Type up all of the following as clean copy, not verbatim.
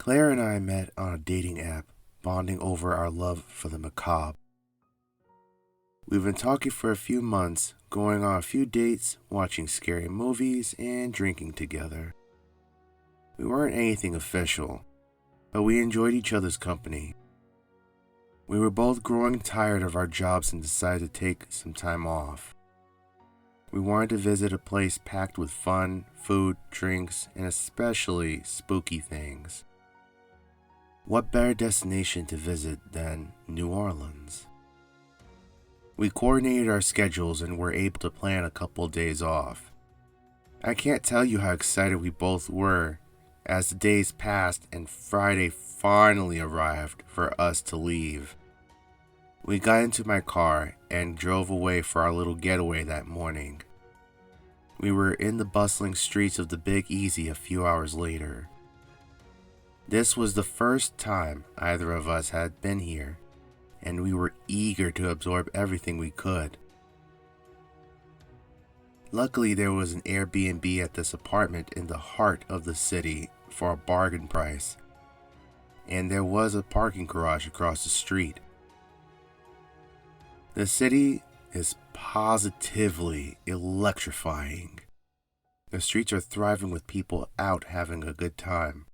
Claire and I met on a dating app, bonding over our love for the macabre. We've been talking for a few months, going on a few dates, watching scary movies, and drinking together. We weren't anything official, but we enjoyed each other's company. We were both growing tired of our jobs and decided to take some time off. We wanted to visit a place packed with fun, food, drinks, and especially spooky things. What better destination to visit than New Orleans? We coordinated our schedules and were able to plan a couple of days off. I can't tell you how excited we both were as the days passed and Friday finally arrived for us to leave. We got into my car and drove away for our little getaway that morning. We were in the bustling streets of the Big Easy a few hours later. This was the first time either of us had been here, and we were eager to absorb everything we could. Luckily, there was an Airbnb at this apartment in the heart of the city for a bargain price, and there was a parking garage across the street. The city is positively electrifying. The streets are thriving with people out having a good time.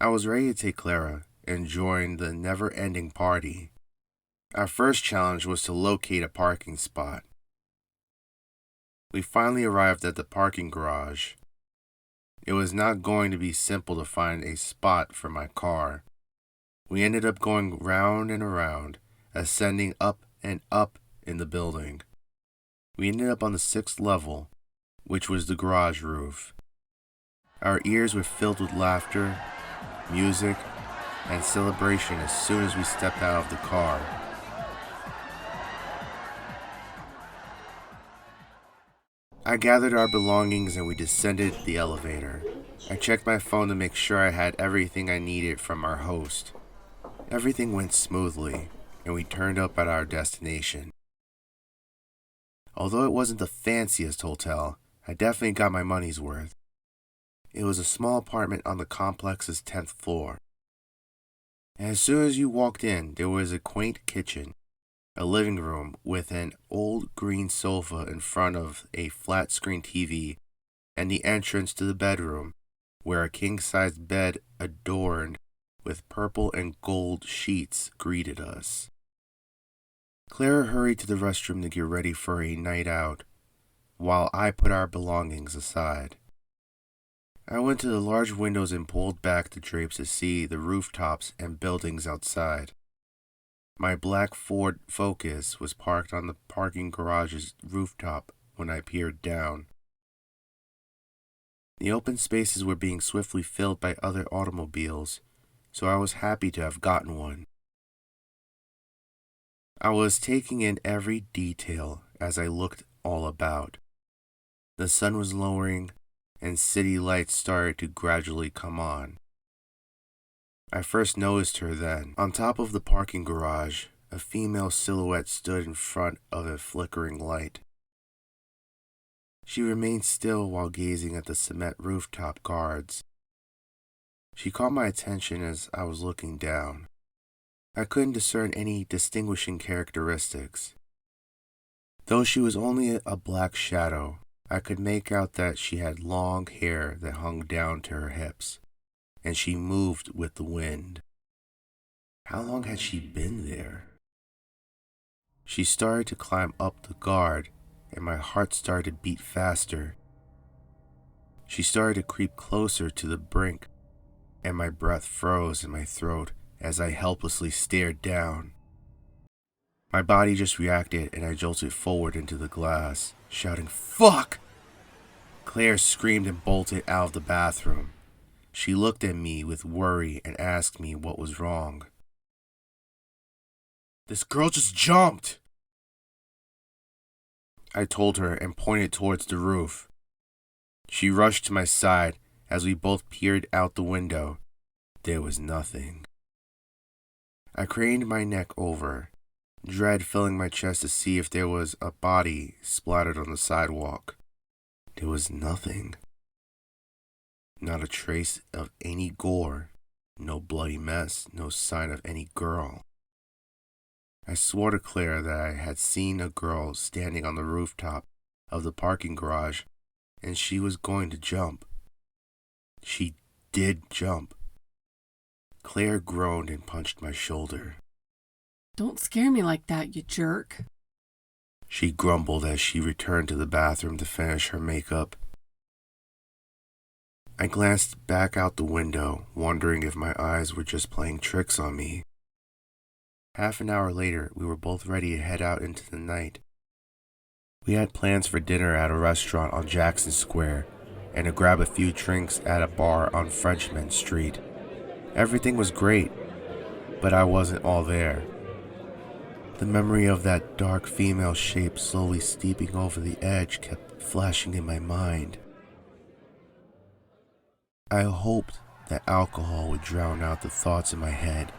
I was ready to take Clara and join the never-ending party. Our first challenge was to locate a parking spot. We finally arrived at the parking garage. It was not going to be simple to find a spot for my car. We ended up going round and around, ascending up and up in the building. We ended up on the 6th level, which was the garage roof. Our ears were filled with laughter, music, and celebration as soon as we stepped out of the car. I gathered our belongings and we descended the elevator. I checked my phone to make sure I had everything I needed from our host. Everything went smoothly, and we turned up at our destination. Although it wasn't the fanciest hotel, I definitely got my money's worth. It was a small apartment on the complex's 10th floor. And as soon as you walked in, there was a quaint kitchen, a living room with an old green sofa in front of a flat-screen TV, and the entrance to the bedroom, where a king-size bed adorned with purple and gold sheets greeted us. Clara hurried to the restroom to get ready for a night out, while I put our belongings aside. I went to the large windows and pulled back the drapes to see the rooftops and buildings outside. My black Ford Focus was parked on the parking garage's rooftop when I peered down. The open spaces were being swiftly filled by other automobiles, so I was happy to have gotten one. I was taking in every detail as I looked all about. The sun was lowering, and city lights started to gradually come on. I first noticed her then. On top of the parking garage, a female silhouette stood in front of a flickering light. She remained still while gazing at the cement rooftop guards. She caught my attention as I was looking down. I couldn't discern any distinguishing characteristics. Though she was only a black shadow, I could make out that she had long hair that hung down to her hips, and she moved with the wind. How long had she been there? She started to climb up the guard, and my heart started to beat faster. She started to creep closer to the brink, and my breath froze in my throat as I helplessly stared down. My body just reacted and I jolted forward into the glass, shouting, "Fuck!" Claire screamed and bolted out of the bathroom. She looked at me with worry and asked me what was wrong. "This girl just jumped!" I told her and pointed towards the roof. She rushed to my side as we both peered out the window. There was nothing. I craned my neck over, dread filling my chest to see if there was a body splattered on the sidewalk. There was nothing. Not a trace of any gore. No bloody mess, no sign of any girl. I swore to Claire that I had seen a girl standing on the rooftop of the parking garage, and she was going to jump. She did jump. Claire groaned and punched my shoulder. "Don't scare me like that, you jerk," she grumbled as she returned to the bathroom to finish her makeup. I glanced back out the window, wondering if my eyes were just playing tricks on me. Half an hour later, we were both ready to head out into the night. We had plans for dinner at a restaurant on Jackson Square and to grab a few drinks at a bar on Frenchman Street. Everything was great, but I wasn't all there. The memory of that dark female shape slowly steeping over the edge kept flashing in my mind. I hoped that alcohol would drown out the thoughts in my head,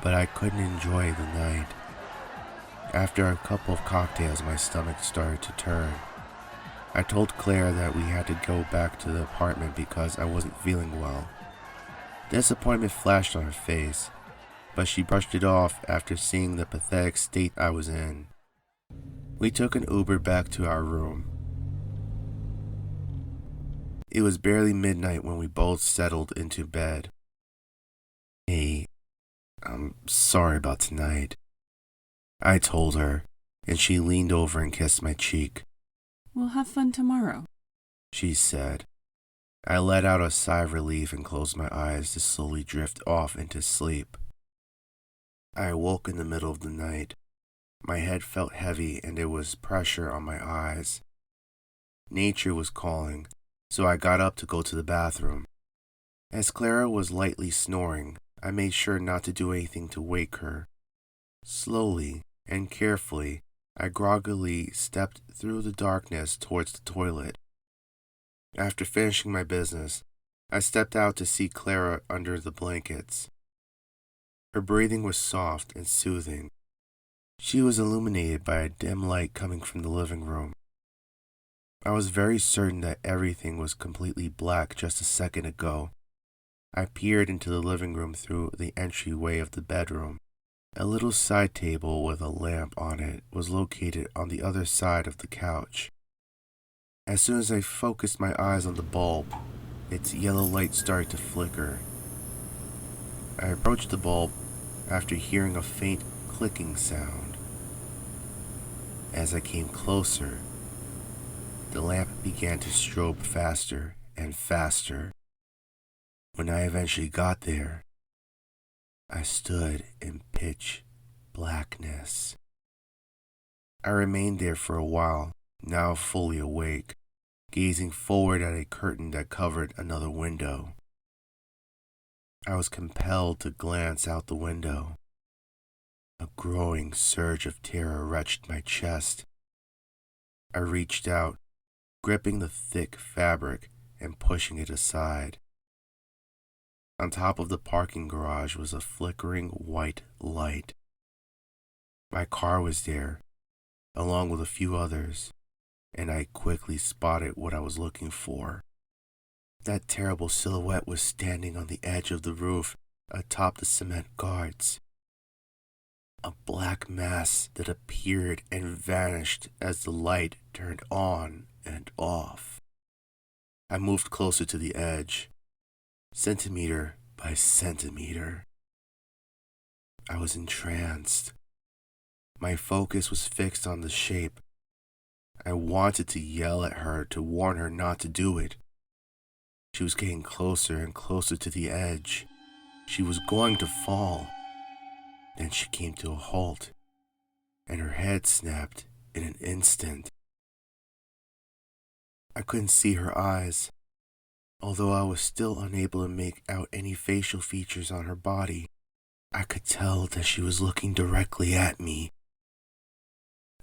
but I couldn't enjoy the night. After a couple of cocktails, my stomach started to turn. I told Claire that we had to go back to the apartment because I wasn't feeling well. Disappointment flashed on her face, but she brushed it off after seeing the pathetic state I was in. We took an Uber back to our room. It was barely midnight when we both settled into bed. "Hey, I'm sorry about tonight," I told her, and she leaned over and kissed my cheek. "We'll have fun tomorrow," she said. I let out a sigh of relief and closed my eyes to slowly drift off into sleep. I awoke in the middle of the night. My head felt heavy and there was pressure on my eyes. Nature was calling, so I got up to go to the bathroom. As Clara was lightly snoring, I made sure not to do anything to wake her. Slowly and carefully, I groggily stepped through the darkness towards the toilet. After finishing my business, I stepped out to see Clara under the blankets. Her breathing was soft and soothing. She was illuminated by a dim light coming from the living room. I was very certain that everything was completely black just a second ago. I peered into the living room through the entryway of the bedroom. A little side table with a lamp on it was located on the other side of the couch. As soon as I focused my eyes on the bulb, its yellow light started to flicker. I approached the bulb after hearing a faint clicking sound. As I came closer, the lamp began to strobe faster and faster. When I eventually got there, I stood in pitch blackness. I remained there for a while, now fully awake, gazing forward at a curtain that covered another window. I was compelled to glance out the window. A growing surge of terror wrenched my chest. I reached out, gripping the thick fabric and pushing it aside. On top of the parking garage was a flickering white light. My car was there, along with a few others, and I quickly spotted what I was looking for. That terrible silhouette was standing on the edge of the roof atop the cement guards. A black mass that appeared and vanished as the light turned on and off. I moved closer to the edge, centimeter by centimeter. I was entranced. My focus was fixed on the shape. I wanted to yell at her to warn her not to do it. She was getting closer and closer to the edge. She was going to fall. Then she came to a halt, and her head snapped in an instant. I couldn't see her eyes, although I was still unable to make out any facial features on her body. I could tell that she was looking directly at me.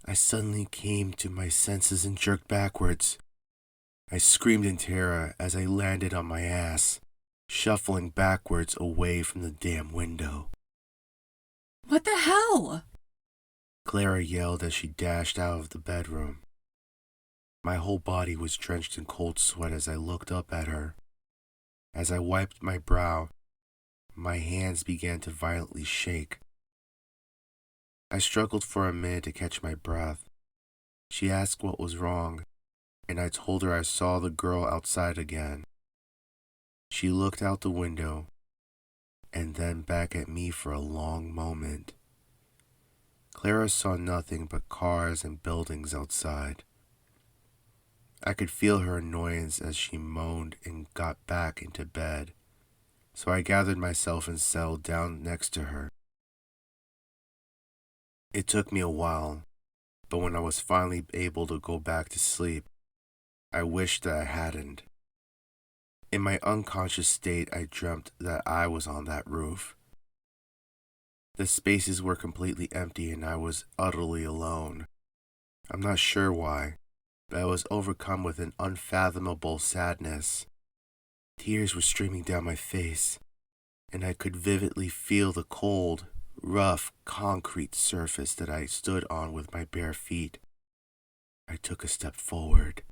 I suddenly came to my senses and jerked backwards. I screamed in terror as I landed on my ass, shuffling backwards away from the damn window. "What the hell?" Clara yelled as she dashed out of the bedroom. My whole body was drenched in cold sweat as I looked up at her. As I wiped my brow, my hands began to violently shake. I struggled for a minute to catch my breath. She asked what was wrong, and I told her I saw the girl outside again. She looked out the window, and then back at me for a long moment. Clara saw nothing but cars and buildings outside. I could feel her annoyance as she moaned and got back into bed, so I gathered myself and settled down next to her. It took me a while, but when I was finally able to go back to sleep, I wished that I hadn't. In my unconscious state, I dreamt that I was on that roof. The spaces were completely empty and I was utterly alone. I'm not sure why, but I was overcome with an unfathomable sadness. Tears were streaming down my face, and I could vividly feel the cold, rough concrete surface that I stood on with my bare feet. I took a step forward.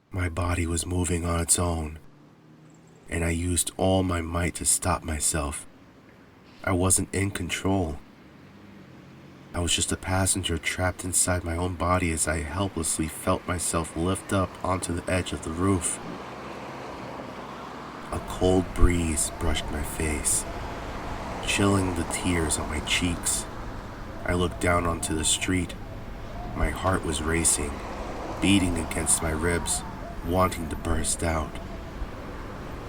My body was moving on its own, and I used all my might to stop myself. I wasn't in control. I was just a passenger trapped inside my own body as I helplessly felt myself lift up onto the edge of the roof. A cold breeze brushed my face, chilling the tears on my cheeks. I looked down onto the street. My heart was racing, beating against my ribs, wanting to burst out.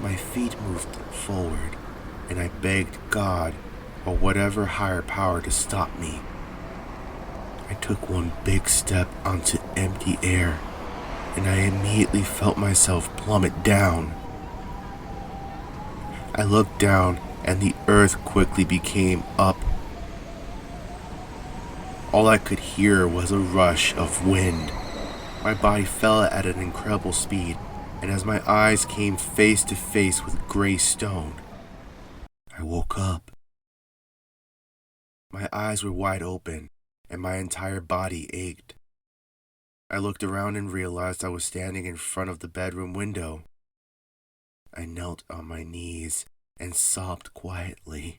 My feet moved forward, and I begged God or whatever higher power to stop me. I took one big step onto empty air, and I immediately felt myself plummet down. I looked down, and the earth quickly became up. All I could hear was a rush of wind. My body fell at an incredible speed, and as my eyes came face to face with gray stone, I woke up. My eyes were wide open, and my entire body ached. I looked around and realized I was standing in front of the bedroom window. I knelt on my knees and sobbed quietly.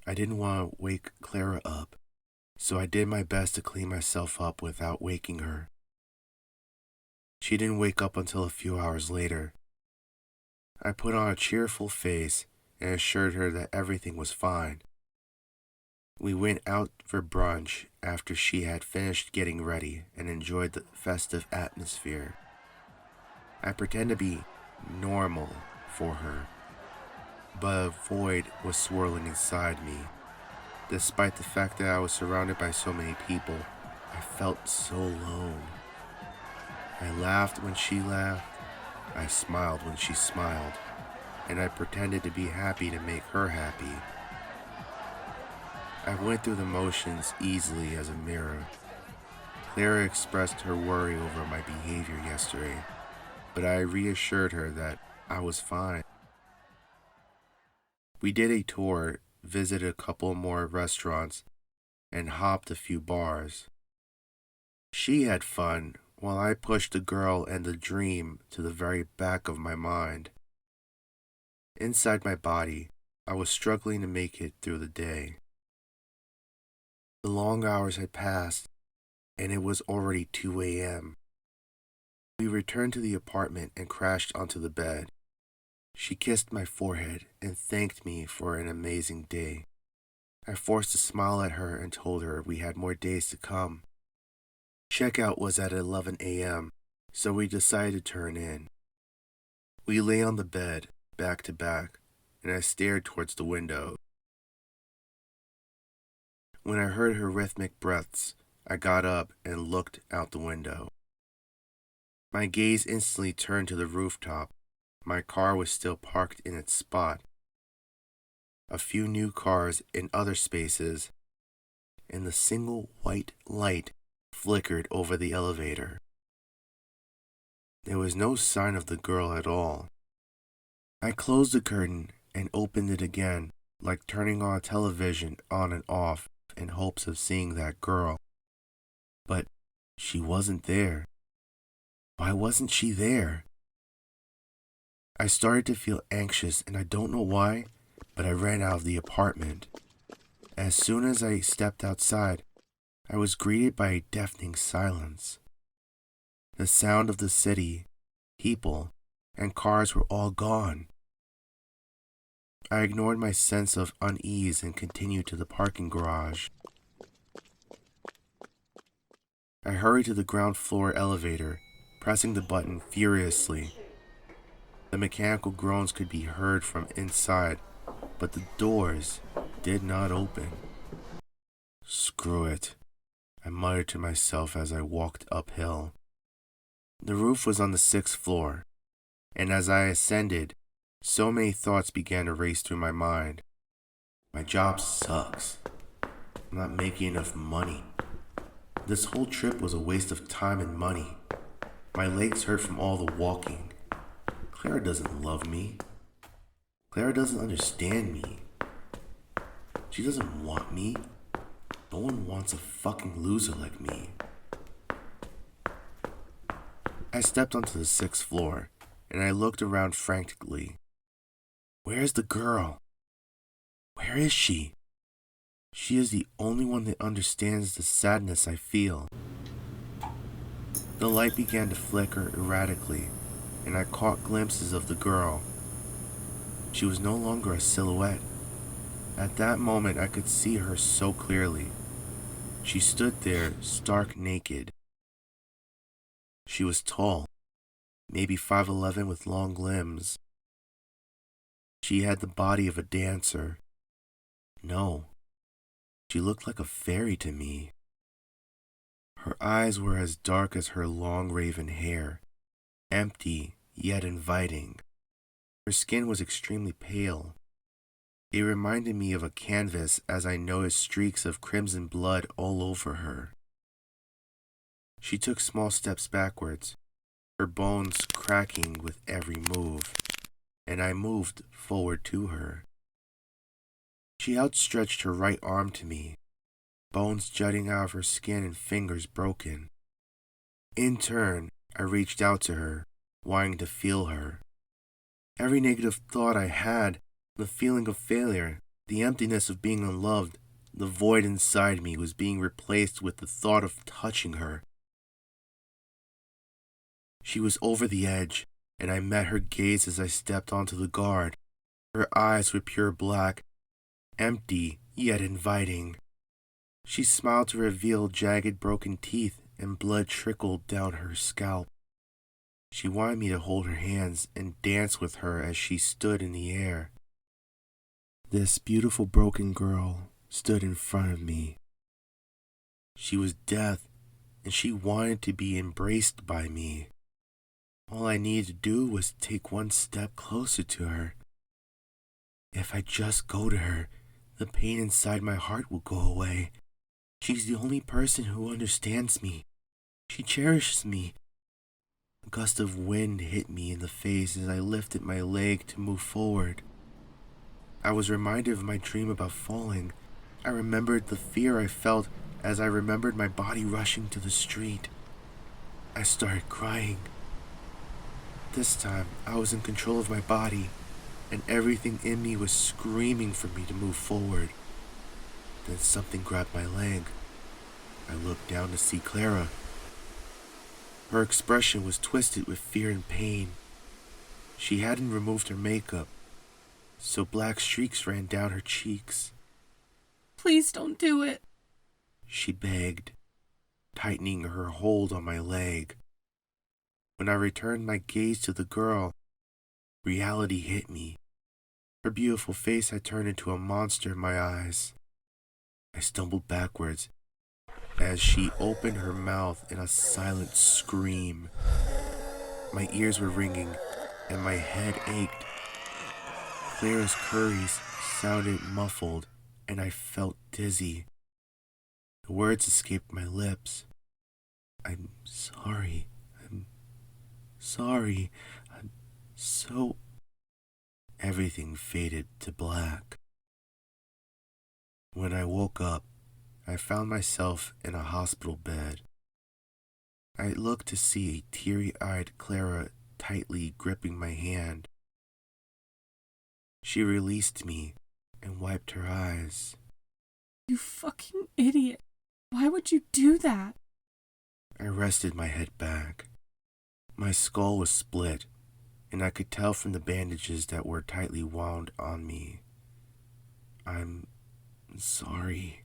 I didn't want to wake Clara up, so I did my best to clean myself up without waking her. She didn't wake up until a few hours later. I put on a cheerful face and assured her that everything was fine. We went out for brunch after she had finished getting ready and enjoyed the festive atmosphere. I pretended to be normal for her, but a void was swirling inside me. Despite the fact that I was surrounded by so many people, I felt so alone. I laughed when she laughed, I smiled when she smiled, and I pretended to be happy to make her happy. I went through the motions easily as a mirror. Clara expressed her worry over my behavior yesterday, but I reassured her that I was fine. We did a tour, visited a couple more restaurants, and hopped a few bars. She had fun, while I pushed the girl and the dream to the very back of my mind. Inside my body, I was struggling to make it through the day. The long hours had passed, and it was already 2 a.m. We returned to the apartment and crashed onto the bed. She kissed my forehead and thanked me for an amazing day. I forced a smile at her and told her we had more days to come. Checkout was at 11 a.m., so we decided to turn in. We lay on the bed, back to back, and I stared towards the window. When I heard her rhythmic breaths, I got up and looked out the window. My gaze instantly turned to the rooftop. My car was still parked in its spot. A few new cars in other spaces, and the single white light flickered over the elevator. There was no sign of the girl at all. I closed the curtain and opened it again, like turning on a television on and off in hopes of seeing that girl. But she wasn't there. Why wasn't she there? I started to feel anxious, and I don't know why, but I ran out of the apartment. As soon as I stepped outside, I was greeted by a deafening silence. The sound of the city, people, and cars were all gone. I ignored my sense of unease and continued to the parking garage. I hurried to the ground floor elevator, pressing the button furiously. The mechanical groans could be heard from inside, but the doors did not open. Screw it, I muttered to myself as I walked uphill. The roof was on the 6th floor, and as I ascended, so many thoughts began to race through my mind. My job sucks. I'm not making enough money. This whole trip was a waste of time and money. My legs hurt from all the walking. Clara doesn't love me. Clara doesn't understand me. She doesn't want me. No one wants a fucking loser like me. I stepped onto the 6th floor, and I looked around frantically. Where is the girl? Where is she? She is the only one that understands the sadness I feel. The light began to flicker erratically, and I caught glimpses of the girl. She was no longer a silhouette. At that moment, I could see her so clearly. She stood there, stark naked. She was tall, maybe 5'11" with long limbs. She had the body of a dancer. No, she looked like a fairy to me. Her eyes were as dark as her long raven hair, empty yet inviting. Her skin was extremely pale. It reminded me of a canvas as I noticed streaks of crimson blood all over her. She took small steps backwards, her bones cracking with every move, and I moved forward to her. She outstretched her right arm to me, bones jutting out of her skin and fingers broken. In turn, I reached out to her, wanting to feel her. Every negative thought I had, the feeling of failure, the emptiness of being unloved, the void inside me was being replaced with the thought of touching her. She was over the edge, and I met her gaze as I stepped onto the guard. Her eyes were pure black, empty yet inviting. She smiled to reveal jagged broken teeth, and blood trickled down her scalp. She wanted me to hold her hands and dance with her as she stood in the air. This beautiful broken girl stood in front of me. She was death, and she wanted to be embraced by me. All I needed to do was take one step closer to her. If I just go to her, the pain inside my heart will go away. She's the only person who understands me. She cherishes me. A gust of wind hit me in the face as I lifted my leg to move forward. I was reminded of my dream about falling. I remembered the fear I felt as I remembered my body rushing to the street. I started crying. This time, I was in control of my body, and everything in me was screaming for me to move forward. Then something grabbed my leg. I looked down to see Clara. Her expression was twisted with fear and pain. She hadn't removed her makeup, so black streaks ran down her cheeks. Please don't do it, She begged, tightening her hold on my leg. When I returned my gaze to the girl, reality hit me. Her beautiful face had turned into a monster in my eyes. I stumbled backwards as she opened her mouth in a silent scream. My ears were ringing and my head ached. Clara's curries sounded muffled and I felt dizzy. The words escaped my lips. I'm sorry. I'm sorry. I'm so... Everything faded to black. When I woke up, I found myself in a hospital bed. I looked to see a teary-eyed Clara tightly gripping my hand. She released me and wiped her eyes. You fucking idiot. Why would you do that? I rested my head back. My skull was split, and I could tell from the bandages that were tightly wound on me. "I'm sorry,"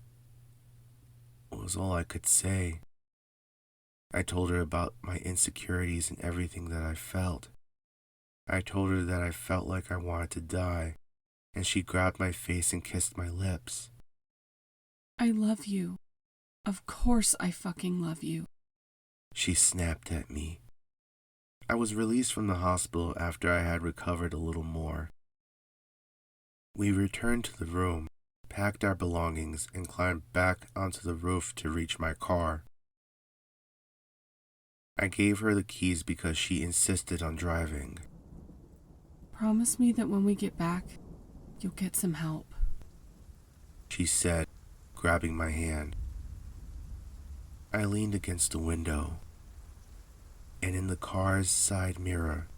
was all I could say. I told her about my insecurities and everything that I felt. I told her that I felt like I wanted to die, and she grabbed my face and kissed my lips. I love you. Of course I fucking love you. She snapped at me. I was released from the hospital after I had recovered a little more. We returned to the room, packed our belongings, and climbed back onto the roof to reach my car. I gave her the keys because she insisted on driving. Promise me that when we get back, you'll get some help. She said, grabbing my hand. I leaned against the window, and in the car's side mirror,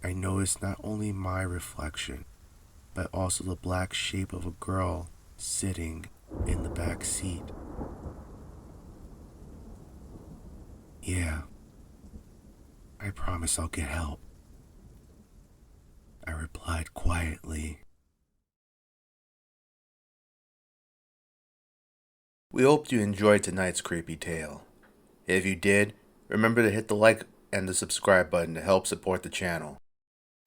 I noticed not only my reflection, but also the black shape of a girl sitting in the back seat. "Yeah, I promise I'll get help," I replied quietly. We hope you enjoyed tonight's creepy tale. If you did, remember to hit the like and the subscribe button to help support the channel,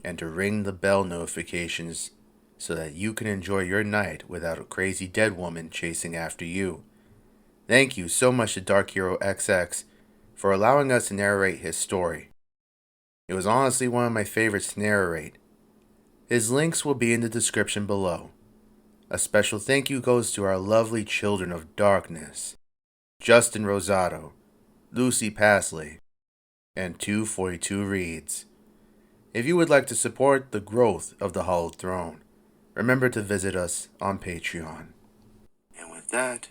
and to ring the bell notifications so that you can enjoy your night without a crazy dead woman chasing after you. Thank you so much to Darkheroxx for allowing us to narrate his story. It was honestly one of my favorites to narrate. His links will be in the description below. A special thank you goes to our lovely children of darkness, Justin Rosado, Lucy Pasley, and 242 Reads. If you would like to support the growth of the Hallowed Throne, remember to visit us on Patreon. And with that,